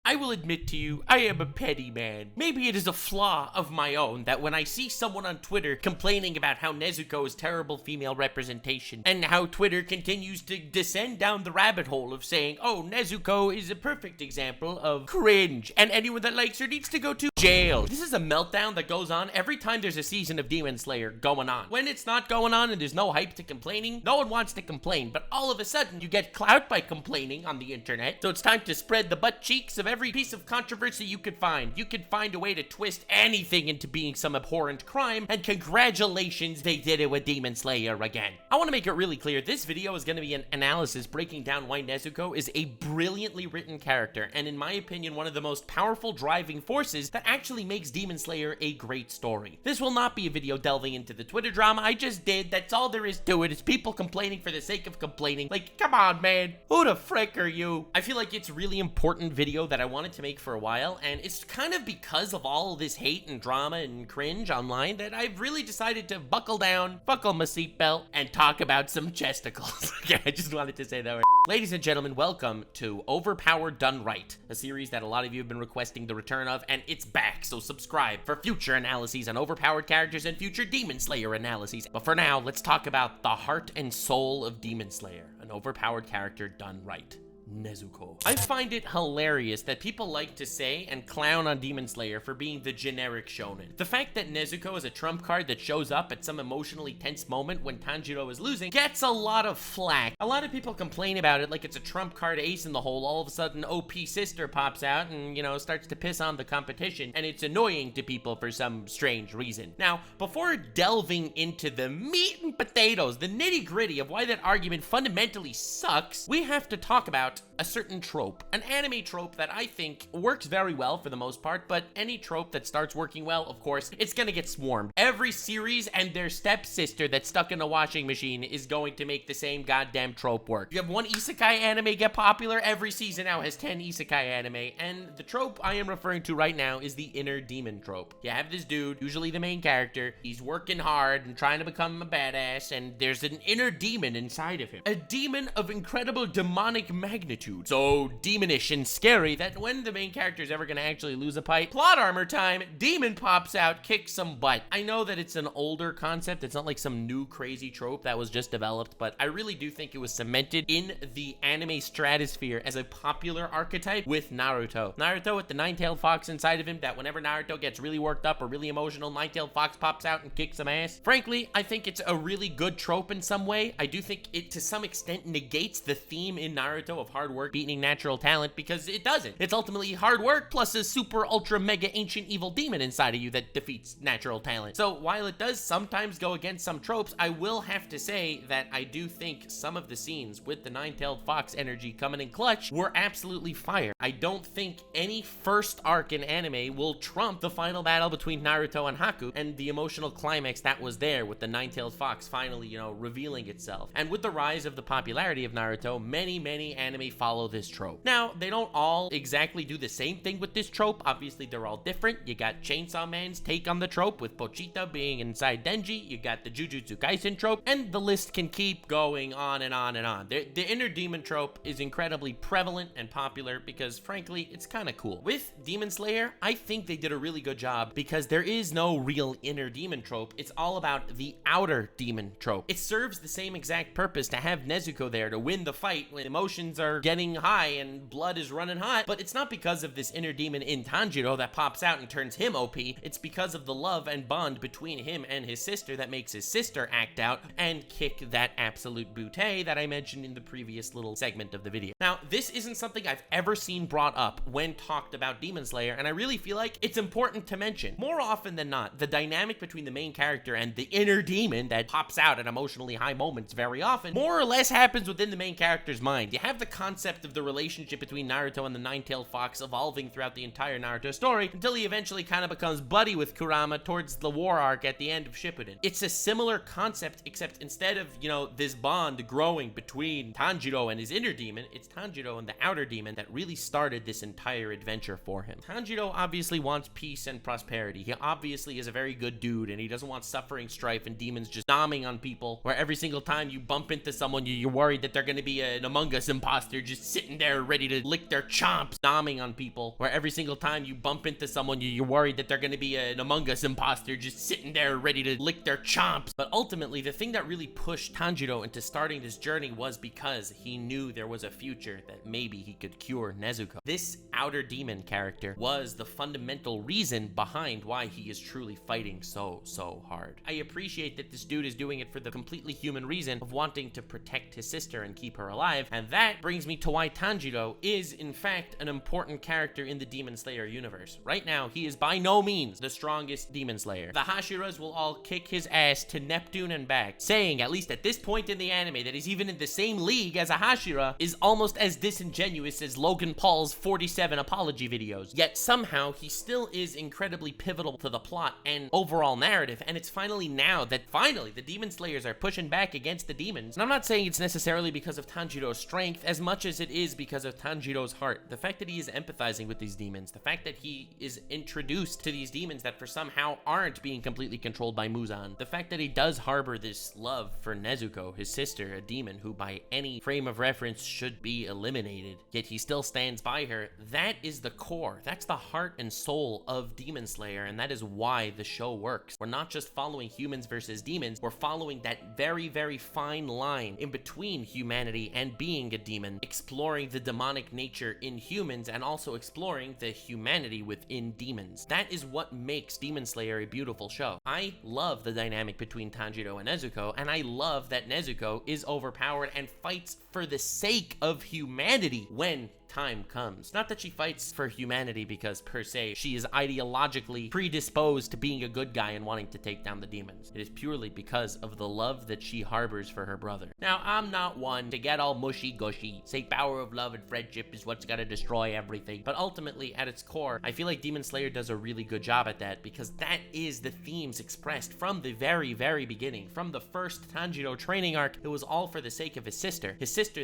I will admit to you, I am a petty man. Maybe it is a flaw of my own that when I see someone on Twitter complaining about how Nezuko is terrible female representation, and how Twitter continues to descend down the rabbit hole of saying, oh, Nezuko is a perfect example of cringe, and anyone that likes her needs to go to jail. This is a meltdown that goes on every time there's a season of Demon Slayer going on. When it's not going on and there's no hype to complaining, no one wants to complain, but all of a sudden you get clout by complaining on the internet, so it's time to spread the butt cheeks of every piece of controversy you could find. You could find a way to twist anything into being some abhorrent crime, and congratulations, they did it with Demon Slayer again. I want to make it really clear, this video is going to be an analysis breaking down why Nezuko is a brilliantly written character, and in my opinion, one of the most powerful driving forces that actually makes Demon Slayer a great story. This will not be a video delving into the Twitter drama I just did. That's all there is to it. It's people complaining for the sake of complaining. Like, come on, man. Who the frick are you? I feel like it's a really important video that I wanted to make for a while, and it's kind of because of all this hate and drama and cringe online that I've really decided to buckle down, buckle my seatbelt, and talk about some chesticles. Okay, I just wanted to say that. Ladies and gentlemen, welcome to Overpowered Done Right, a series that a lot of you have been requesting the return of, and it's back, so subscribe for future analyses on overpowered characters and future Demon Slayer analyses. But for now, let's talk about the heart and soul of Demon Slayer, an overpowered character done right. Nezuko. I find it hilarious that people like to say and clown on Demon Slayer for being the generic shonen. The fact that Nezuko is a trump card that shows up at some emotionally tense moment when Tanjiro is losing gets a lot of flack. A lot of people complain about it like it's a trump card ace in the hole. All of a sudden, OP sister pops out and, you know, starts to piss on the competition, and it's annoying to people for some strange reason. Now, before delving into the meat and potatoes, the nitty-gritty of why that argument fundamentally sucks, we have to talk about a certain trope, an anime trope that I think works very well for the most part, but any trope that starts working well, of course, it's gonna get swarmed. Every series and their stepsister that's stuck in a washing machine is going to make the same goddamn trope work. You have one isekai anime get popular, every season now has 10 isekai anime, and the trope I am referring to right now is the inner demon trope. You have this dude, usually the main character, he's working hard and trying to become a badass, and there's an inner demon inside of him. A demon of incredible demonic magnitude. So demonish and scary that when the main character is ever going to actually lose a fight, plot armor time, demon pops out, kicks some butt. I know that it's an older concept. It's not like some new crazy trope that was just developed, but I really do think it was cemented in the anime stratosphere as a popular archetype with Naruto. Naruto with the nine-tailed fox inside of him, that whenever Naruto gets really worked up or really emotional, nine-tailed fox pops out and kicks some ass. Frankly, I think it's a really good trope in some way. I do think it to some extent negates the theme in Naruto of hard work beating natural talent, because it doesn't. It's ultimately hard work plus a super ultra mega ancient evil demon inside of you that defeats natural talent. So while it does sometimes go against some tropes, I will have to say that I do think some of the scenes with the nine-tailed fox energy coming in clutch were absolutely fire. I don't think any first arc in anime will trump the final battle between Naruto and Haku and the emotional climax that was there with the nine-tailed fox finally, you know, revealing itself. And with the rise of the popularity of Naruto, many anime follow this trope. Now, they don't all exactly do the same thing with this trope. Obviously, they're all different. You got Chainsaw Man's take on the trope with Pochita being inside Denji. You got the Jujutsu Kaisen trope, and the list can keep going on and on and on. The inner demon trope is incredibly prevalent and popular because, frankly, it's kind of cool. With Demon Slayer, I think they did a really good job because there is no real inner demon trope. It's all about the outer demon trope. It serves the same exact purpose to have Nezuko there to win the fight when emotions are getting high and blood is running hot, but it's not because of this inner demon in Tanjiro that pops out and turns him OP. It's because of the love and bond between him and his sister that makes his sister act out and kick that absolute bootay that I mentioned in the previous little segment of the video. Now, this isn't something I've ever seen brought up when talked about Demon Slayer, and I really feel like it's important to mention. More often than not, the dynamic between the main character and the inner demon that pops out at emotionally high moments very often, more or less happens within the main character's mind. You have the concept of the relationship between Naruto and the nine-tailed fox evolving throughout the entire Naruto story until he eventually kind of becomes buddy with Kurama towards the war arc at the end of Shippuden. It's a similar concept, except instead of, you know, this bond growing between Tanjiro and his inner demon, it's Tanjiro and the outer demon that really started this entire adventure for him. Tanjiro obviously wants peace and prosperity. He obviously is a very good dude, and he doesn't want suffering, strife, and demons just nomming on people, where every single time you bump into someone, you're worried that they're going to be an Among Us imposter imposter just sitting there ready to lick their chomps, nomming on people, where every single time you bump into someone, you're worried that they're gonna be an Among Us imposter just sitting there ready to lick their chomps. But ultimately, the thing that really pushed Tanjiro into starting this journey was because he knew there was a future that maybe he could cure Nezuko. This outer demon character was the fundamental reason behind why he is truly fighting so hard. I appreciate that this dude is doing it for the completely human reason of wanting to protect his sister and keep her alive, and that brings me to why Tanjiro is in fact an important character in the Demon Slayer universe. Right now, he is by no means the strongest Demon Slayer. The Hashiras will all kick his ass to Neptune and back. Saying, at least at this point in the anime, that he's even in the same league as a Hashira is almost as disingenuous as Logan Paul's 47 apology videos. Yet somehow, he still is incredibly pivotal to the plot and overall narrative, and it's finally now that finally the Demon Slayers are pushing back against the demons. And I'm not saying it's necessarily because of Tanjiro's strength as much as it is because of Tanjiro's heart. The fact that he is empathizing with these demons, the fact that he is introduced to these demons that for somehow aren't being completely controlled by Muzan, the fact that he does harbor this love for Nezuko, his sister, a demon who by any frame of reference should be eliminated, yet he still stands by her, that is the core. That's the heart and soul of Demon Slayer, and that is why the show works. We're not just following humans versus demons, we're following that very fine line in between humanity and being a demon, exploring the demonic nature in humans and also exploring the humanity within demons. That is what makes Demon Slayer a beautiful show. I love the dynamic between Tanjiro and Nezuko, and I love that Nezuko is overpowered and fights for the sake of humanity when time comes. Not that she fights for humanity because per se she is ideologically predisposed to being a good guy and wanting to take down the demons. It is purely because of the love that she harbors for her brother. Now, I'm not one to get all mushy gushy, say power of love and friendship is what's gonna destroy everything, but ultimately at its core I feel like Demon Slayer does a really good job at that, because that is the themes expressed from the very beginning. From the first Tanjiro training arc, it was all for the sake of his sister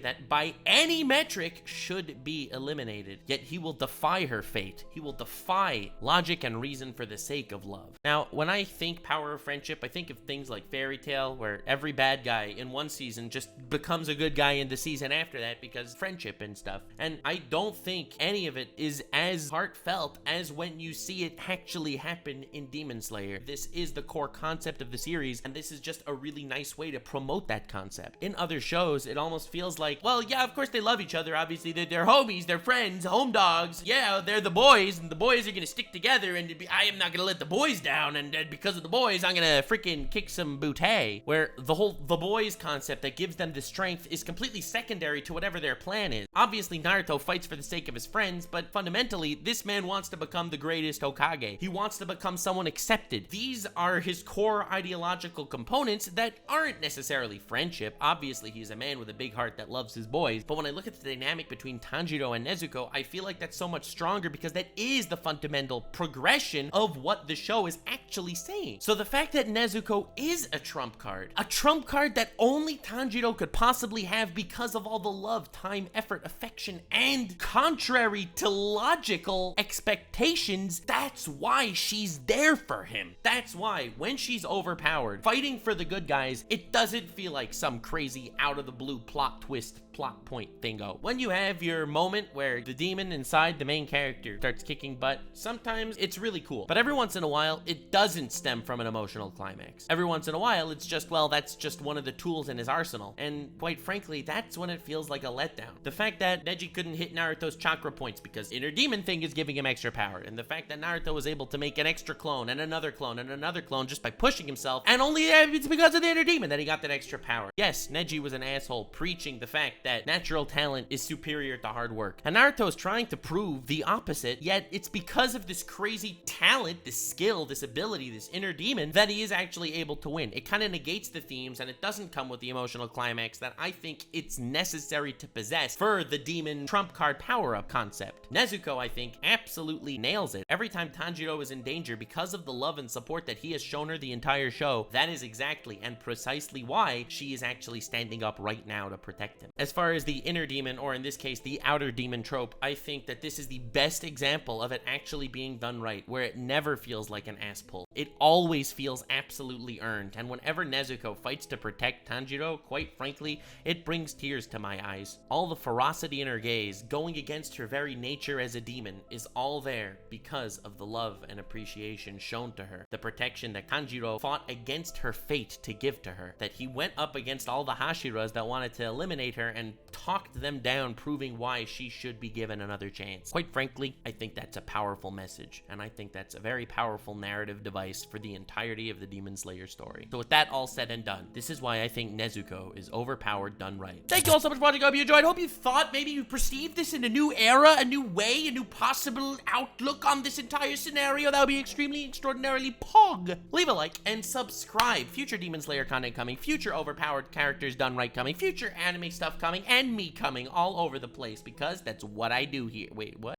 that by any metric should be eliminated, yet he will defy her fate. He will defy logic and reason for the sake of love. Now, when I think power of friendship, I think of things like Fairy Tail, where every bad guy in one season just becomes a good guy in the season after that because friendship and stuff. And I don't think any of it is as heartfelt as when you see it actually happen in Demon Slayer. This is the core concept of the series, and this is just a really nice way to promote that concept. In other shows, it almost feels like, well, yeah, of course they love each other, obviously they're homies, they're friends, home dogs, yeah, they're the boys, and the boys are gonna stick together, and I am not gonna let the boys down, and because of the boys, I'm gonna freaking kick some bootay, where the boys concept that gives them the strength is completely secondary to whatever their plan is. Obviously, Naruto fights for the sake of his friends, but fundamentally, this man wants to become the greatest Hokage. He wants to become someone accepted. These are his core ideological components that aren't necessarily friendship. Obviously, he's a man with a big heart that loves his boys, but when I look at the dynamic between Tanjiro and Nezuko, I feel like that's so much stronger because that is the fundamental progression of what the show is actually saying. So the fact that Nezuko is a trump card that only Tanjiro could possibly have because of all the love, time, effort, affection, and contrary to logical expectations, that's why she's there for him. That's why when she's overpowered, fighting for the good guys, it doesn't feel like some crazy out of the blue plot twist, plot point thingo. When you have your moment where the demon inside the main character starts kicking butt, sometimes it's really cool. But every once in a while, it doesn't stem from an emotional climax. Every once in a while, it's just, well, that's just one of the tools in his arsenal. And quite frankly, that's when it feels like a letdown. The fact that Neji couldn't hit Naruto's chakra points because inner demon thing is giving him extra power. And the fact that Naruto was able to make an extra clone and another clone and another clone just by pushing himself, and only it's because of the inner demon that he got that extra power. Yes, Neji was an asshole preaching the fact that natural talent is superior to hard work. And Naruto is trying to prove the opposite, yet it's because of this crazy talent, this skill, this ability, this inner demon, that he is actually able to win. It kind of negates the themes, and it doesn't come with the emotional climax that I think it's necessary to possess for the demon trump card power-up concept. Nezuko, I think, absolutely nails it. Every time Tanjiro is in danger, because of the love and support that he has shown her the entire show, that is exactly and precisely why she is actually standing up right now to protect him. As far as the inner demon, or in this case, the outer other demon trope, I think that this is the best example of it actually being done right, where it never feels like an ass pull. It always feels absolutely earned, and whenever Nezuko fights to protect Tanjiro, quite frankly, it brings tears to my eyes. All the ferocity in her gaze, going against her very nature as a demon, is all there because of the love and appreciation shown to her. The protection that Tanjiro fought against her fate to give to her. That he went up against all the Hashiras that wanted to eliminate her and talked them down, proving why she should be given another chance. Quite frankly, I think that's a powerful message, and I think that's a very powerful narrative device for the entirety of the Demon Slayer story. So with that all said and done, this is why I think Nezuko is overpowered done right. Thank you all so much for watching. I hope you enjoyed. I hope you thought, maybe you perceived this in a new era, a new way, a new possible outlook on this entire scenario. That would be extremely, extraordinarily pog. Leave a like and subscribe. Future Demon Slayer content coming, future overpowered characters done right coming, future anime stuff coming, and me coming all over the place, because that's what I do here. Wait, what?